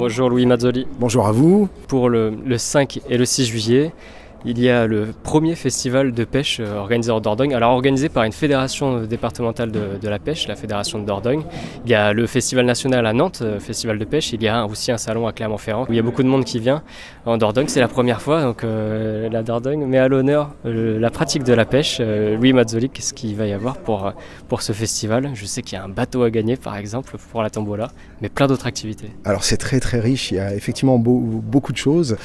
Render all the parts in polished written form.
Bonjour Louis Mazzoli. Bonjour à vous. Pour le 5 et le 6 juillet, il y a le premier festival de pêche organisé en Dordogne. Alors organisé par une fédération départementale de la pêche, la fédération de Dordogne. Il y a le festival national à Nantes, festival de pêche. Il y a aussi un salon à Clermont-Ferrand où il y a beaucoup de monde qui vient en Dordogne. C'est la première fois, donc la Dordogne met à l'honneur la pratique de la pêche. Louis Mazzoli, qu'est-ce qu'il va y avoir pour ce festival? Je sais qu'il y a un bateau à gagner par exemple pour la tombola, mais plein d'autres activités. Alors c'est très très riche, il y a effectivement beaucoup de choses,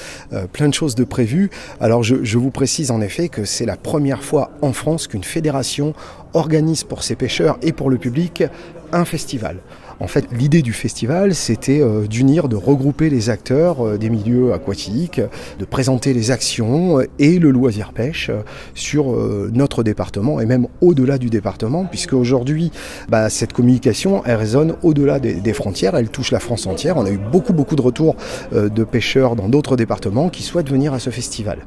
plein de choses de prévues. Alors je vous précise en effet que c'est la première fois en France qu'une fédération organise pour ses pêcheurs et pour le public un festival. En fait, l'idée du festival, c'était d'unir, de regrouper les acteurs des milieux aquatiques, de présenter les actions et le loisir pêche sur notre département et même au-delà du département, puisque aujourd'hui, cette communication, elle résonne au-delà des frontières, elle touche la France entière. On a eu beaucoup de retours de pêcheurs dans d'autres départements qui souhaitent venir à ce festival.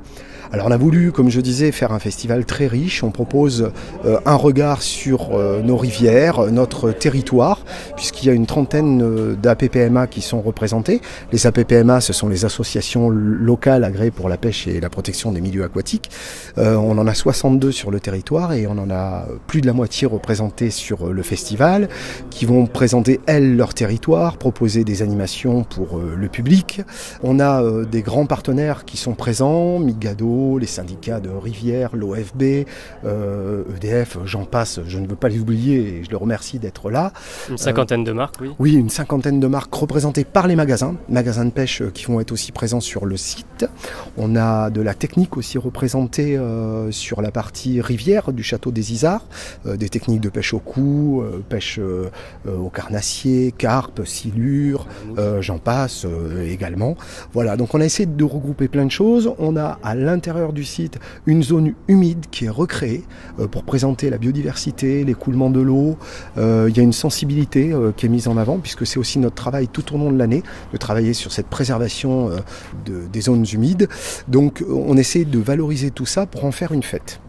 Alors on a voulu, comme je disais, faire un festival très riche. On propose un regard sur nos rivières, notre territoire, puisqu'il y a une trentaine d'APPMA qui sont représentés. Les APPMA, ce sont les associations locales agréées pour la pêche et la protection des milieux aquatiques. On en a 62 sur le territoire et on en a plus de la moitié représentés sur le festival, qui vont présenter, elles, leur territoire, proposer des animations pour le public. On a des grands partenaires qui sont présents, Migado, les syndicats de rivière, l'OFB, EDF, j'en passe, je ne veux pas les oublier et je les remercie d'être là. Une cinquantaine de marques, oui. Oui, une cinquantaine de marques représentées par les magasins de pêche qui vont être aussi présents sur le site. On a de la technique aussi représentée sur la partie rivière du château des Isards, des techniques de pêche au cou, pêche au carnassier, carpe, silure, j'en passe également. Voilà, donc on a essayé de regrouper plein de choses. On a à l'intérieur du site une zone humide qui est recréée pour présenter la biodiversité, l'écoulement de l'eau. Il y a une sensibilité qui est mise en avant puisque c'est aussi notre travail tout au long de l'année de travailler sur cette préservation des zones humides. Donc on essaie de valoriser tout ça pour en faire une fête.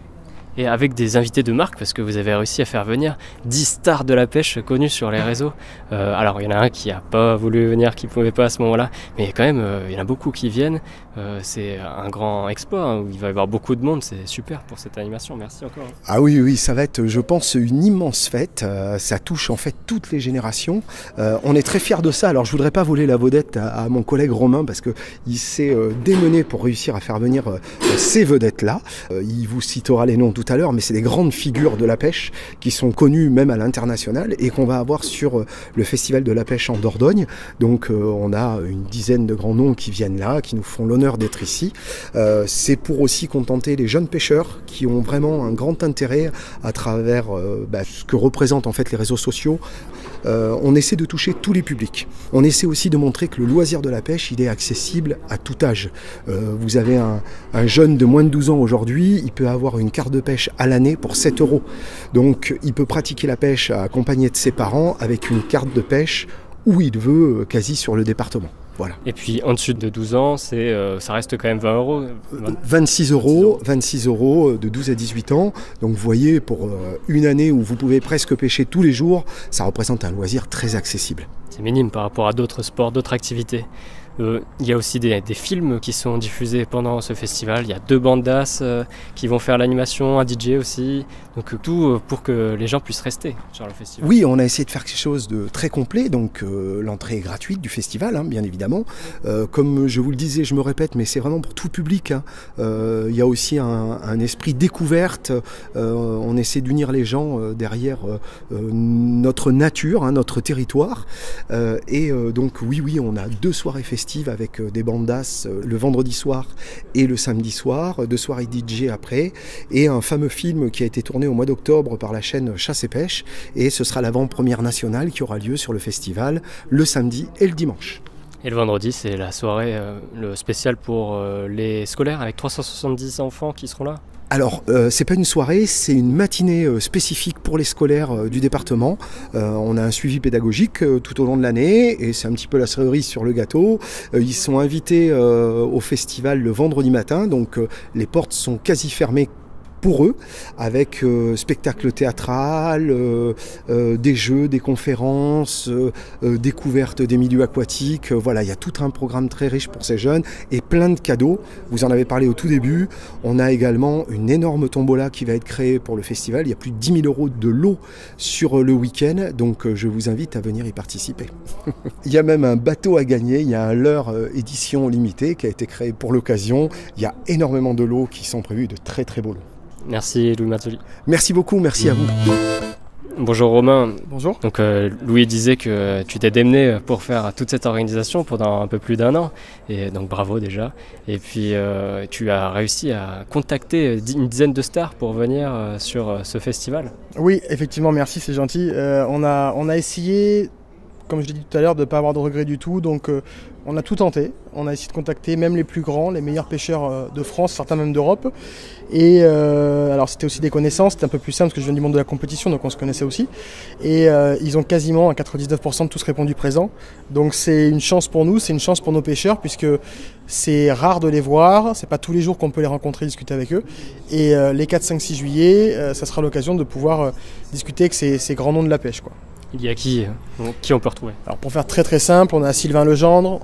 Et avec des invités de marque, parce que vous avez réussi à faire venir 10 stars de la pêche connues sur les réseaux. Alors il y en a un qui n'a pas voulu venir, qui ne pouvait pas à ce moment-là, mais quand même il y en a beaucoup qui viennent. C'est un grand exploit, où il va y avoir beaucoup de monde, c'est super pour cette animation, merci encore. Ah oui, ça va être, je pense, une immense fête. Ça touche en fait toutes les générations. On est très fiers de ça. Alors je ne voudrais pas voler la vedette à mon collègue Romain, parce qu'il s'est démené pour réussir à faire venir ces vedettes-là. Il vous citera les noms tout à l'heure, mais c'est des grandes figures de la pêche qui sont connues même à l'international et qu'on va avoir sur le festival de la pêche en Dordogne. Donc on a une dizaine de grands noms qui viennent là, qui nous font l'honneur d'être ici. C'est pour aussi contenter les jeunes pêcheurs qui ont vraiment un grand intérêt à travers ce que représentent en fait les réseaux sociaux. On essaie de toucher tous les publics. On essaie aussi de montrer que le loisir de la pêche, il est accessible à tout âge. Vous avez un jeune de moins de 12 ans aujourd'hui, il peut avoir une carte de pêche à l'année pour 7 €. Donc il peut pratiquer la pêche accompagné de ses parents avec une carte de pêche où il veut, quasi sur le département. Voilà. Et puis en dessus de 12 ans, ça reste quand même 20 €. 26 € de 12 à 18 ans. Donc vous voyez, pour une année où vous pouvez presque pêcher tous les jours, ça représente un loisir très accessible. C'est minime par rapport à d'autres sports, d'autres activités. Il y a aussi des films qui sont diffusés pendant ce festival. Il y a 2 bandas qui vont faire l'animation, un DJ aussi. Donc tout pour que les gens puissent rester sur le festival. Oui, on a essayé de faire quelque chose de très complet. Donc l'entrée est gratuite du festival, bien évidemment. Comme je vous le disais, je me répète, mais c'est vraiment pour tout public. Il y a aussi un esprit découverte. On essaie d'unir les gens derrière notre nature, notre territoire. Donc oui, on a 2 soirées festives avec des bandas le vendredi soir et le samedi soir, 2 soirées DJ après, et un fameux film qui a été tourné au mois d'octobre par la chaîne Chasse et Pêche, et ce sera l'avant-première nationale qui aura lieu sur le festival le samedi et le dimanche. Et le vendredi, c'est la soirée, le spécial pour les scolaires, avec 370 enfants qui seront là. Alors, c'est pas une soirée, c'est une matinée spécifique pour les scolaires du département. On a un suivi pédagogique tout au long de l'année et c'est un petit peu la cerise sur le gâteau. Ils sont invités au festival le vendredi matin, donc les portes sont quasi fermées pour eux, avec spectacle théâtral, des jeux, des conférences, découverte des milieux aquatiques. Voilà, il y a tout un programme très riche pour ces jeunes et plein de cadeaux. Vous en avez parlé au tout début. On a également une énorme tombola qui va être créée pour le festival. Il y a plus de 10 000 € de lot sur le week-end, donc je vous invite à venir y participer. Il y a même un bateau à gagner, il y a un leurre édition limitée qui a été créé pour l'occasion. Il y a énormément de lots qui sont prévus, de très très beaux lots. Merci Louis Mazzoli. Merci beaucoup, merci à vous. Bonjour Romain. Bonjour. Donc Louis disait que tu t'es démené pour faire toute cette organisation pendant un peu plus d'1 an, et donc bravo déjà. Et puis tu as réussi à contacter une dizaine de stars pour venir sur ce festival. Oui, effectivement, merci, c'est gentil. On a essayé, comme je l'ai dit tout à l'heure, de ne pas avoir de regrets du tout. Donc on a tout tenté. On a essayé de contacter même les plus grands, les meilleurs pêcheurs de France, certains même d'Europe. Et alors c'était aussi des connaissances, c'était un peu plus simple parce que je viens du monde de la compétition, donc on se connaissait aussi. Et ils ont quasiment à 99% tous répondu présent. Donc c'est une chance pour nous, c'est une chance pour nos pêcheurs, puisque c'est rare de les voir, c'est pas tous les jours qu'on peut les rencontrer et discuter avec eux. Et les 4, 5, 6 juillet, ça sera l'occasion de pouvoir discuter avec ces grands noms de la pêche, quoi. Il y a qui on peut retrouver? Alors pour faire très très simple, on a Sylvain Legendre,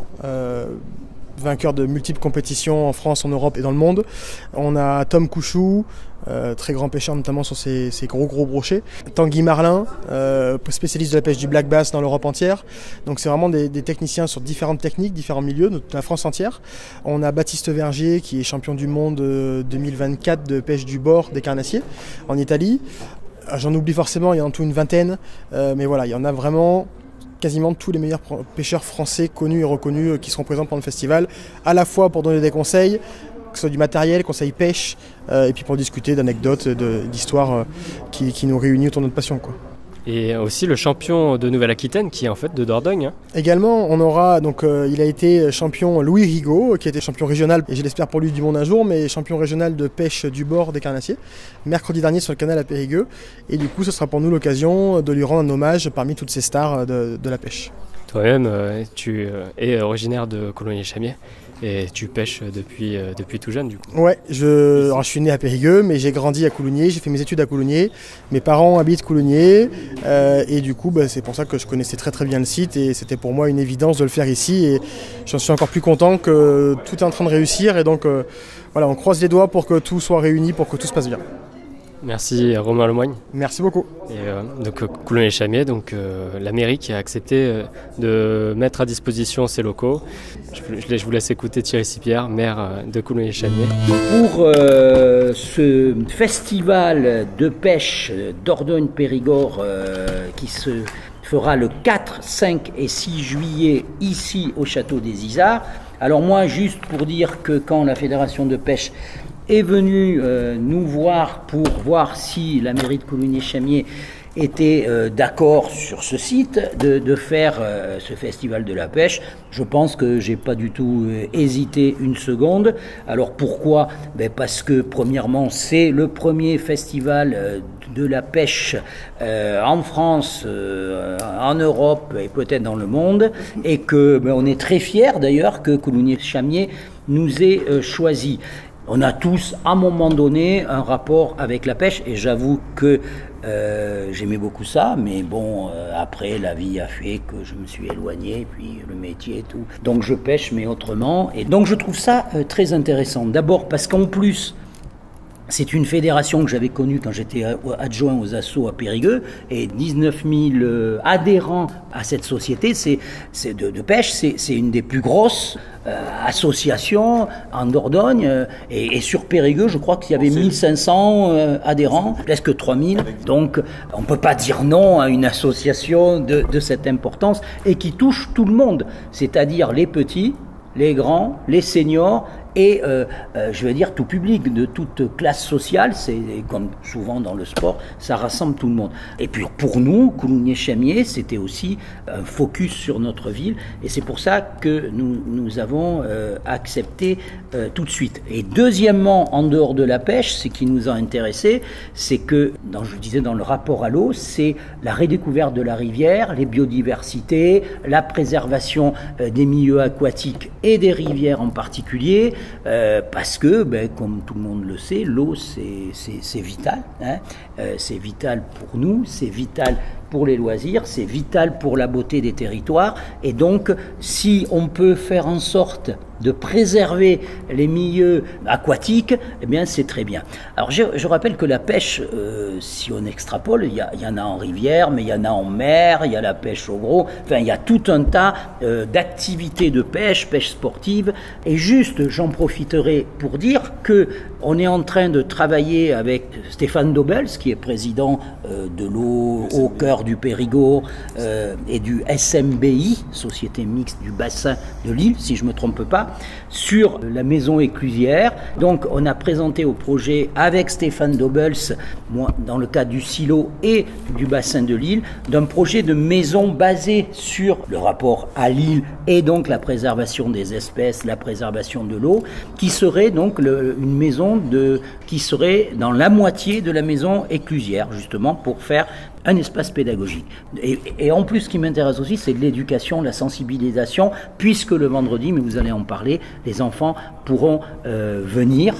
vainqueur de multiples compétitions en France, en Europe et dans le monde. On a Tom Couchou, très grand pêcheur notamment sur ces gros brochets. Tanguy Marlin, spécialiste de la pêche du black bass dans l'Europe entière. Donc c'est vraiment des techniciens sur différentes techniques, différents milieux, de la France entière. On a Baptiste Vergier qui est champion du monde 2024 de pêche du bord des carnassiers en Italie. J'en oublie forcément, il y en a en tout une vingtaine, mais voilà, il y en a vraiment quasiment tous les meilleurs pêcheurs français connus et reconnus qui seront présents pendant le festival, à la fois pour donner des conseils, que ce soit du matériel, conseils pêche, et puis pour discuter d'anecdotes, d'histoires qui nous réunissent autour de notre passion, quoi. Et aussi le champion de Nouvelle-Aquitaine qui est en fait de Dordogne. Également, on aura, donc il a été champion Louis Rigaud, qui a été champion régional, et je l'espère pour lui du monde un jour, mais champion régional de pêche du bord des carnassiers, mercredi dernier sur le canal à Périgueux. Et du coup, ce sera pour nous l'occasion de lui rendre un hommage parmi toutes ces stars de la pêche. Toi-même, tu es originaire de Coulommiers-Chamiers et tu pêches depuis tout jeune du coup. Ouais, je suis né à Périgueux, mais j'ai grandi à Coulommiers, j'ai fait mes études à Coulommiers. Mes parents habitent Coulommiers et du coup c'est pour ça que je connaissais très très bien le site et c'était pour moi une évidence de le faire ici et j'en suis encore plus content que tout est en train de réussir et donc voilà, on croise les doigts pour que tout soit réuni, pour que tout se passe bien. Merci Romain Lemoigne. Merci beaucoup. Et donc Coulommiers-Chamiers, donc la mairie qui a accepté de mettre à disposition ses locaux. Je vous laisse écouter Thierry Sipierre, maire de Coulommiers-Chamiers. Pour ce festival de pêche Dordogne-Périgord qui se fera le 4, 5 et 6 juillet ici au château des Isards. Alors moi, juste pour dire que quand la fédération de pêche est venu nous voir pour voir si la mairie de Coulommiers-Chamiers était d'accord sur ce site de faire ce festival de la pêche. Je pense que j'ai pas du tout hésité une seconde. Alors pourquoi? Parce que premièrement c'est le premier festival de la pêche en France, en Europe et peut-être dans le monde, et que on est très fiers d'ailleurs que Coulommiers-Chamiers nous ait choisi. On a tous, à un moment donné, un rapport avec la pêche, et j'avoue que j'aimais beaucoup ça, mais bon, après, la vie a fait que je me suis éloigné, puis le métier et tout. Donc je pêche, mais autrement. Et donc je trouve ça très intéressant. D'abord parce qu'en plus, c'est une fédération que j'avais connue quand j'étais adjoint aux assos à Périgueux, et 19 000 adhérents à cette société de pêche. C'est une des plus grosses associations en Dordogne, et sur Périgueux, je crois qu'il y avait 1500 adhérents, presque 3000. Donc on ne peut pas dire non à une association de cette importance et qui touche tout le monde, c'est-à-dire les petits, les grands, les seniors, et je vais dire tout public, de toute classe sociale. C'est comme souvent dans le sport, ça rassemble tout le monde. Et puis pour nous, Coulommiers-Chamiers, c'était aussi un focus sur notre ville, et c'est pour ça que nous avons accepté tout de suite. Et deuxièmement, en dehors de la pêche, ce qui nous a intéressé, c'est que, je disais dans le rapport à l'eau, c'est la redécouverte de la rivière, les biodiversités, la préservation des milieux aquatiques et des rivières en particulier, parce que, comme tout le monde le sait, l'eau c'est vital. Hein. C'est vital pour nous, c'est vital pour les loisirs, c'est vital pour la beauté des territoires. Et donc, si on peut faire en sorte de préserver les milieux aquatiques, eh bien c'est très bien. Alors je rappelle que la pêche, si on extrapole, il y en a en rivière, mais il y en a en mer, il y a la pêche au gros, enfin il y a tout un tas d'activités de pêche sportive. Et juste, j'en profiterai pour dire que on est en train de travailler avec Stéphane Dobels, qui est président de l'eau au cœur du Périgord et du SMBI, Société Mixte du Bassin de Lille, si je ne me trompe pas, sur la maison éclusière. Donc on a présenté au projet avec Stéphane Dobels, moi, dans le cadre du silo et du bassin de Lille, d'un projet de maison basé sur le rapport à l'île et donc la préservation des espèces, la préservation de l'eau, qui serait donc une maison qui serait dans la moitié de la maison éclusière, justement pour faire un espace pédagogique. Et en plus, ce qui m'intéresse aussi, c'est de l'éducation, la sensibilisation, puisque le vendredi, mais vous allez en parler, les enfants pourront venir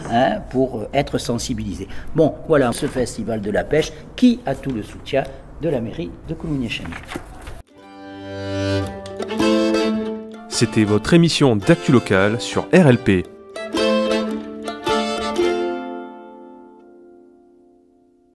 pour être sensibilisés. Bon, voilà ce festival de la pêche qui a tout le soutien de la mairie de Coulommiers-Chemins. C'était votre émission d'actu locale sur RLP.